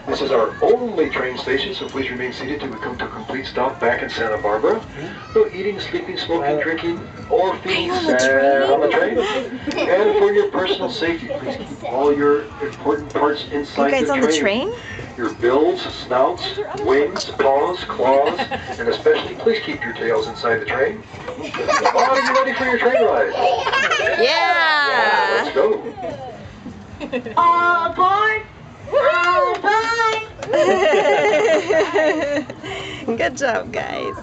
This is our only train station, so please remain seated till we come to a complete stop back in Santa Barbara. No eating, sleeping, smoking, drinking, or feeling sad on the train. And for your personal safety, please keep all your important parts inside You guys on the train? Your bills, snouts, wings, paws, claws, and especially please keep your tails inside the train. Are you ready for your train ride? Yeah! Let's go. All aboard! All aboard! Good job, guys.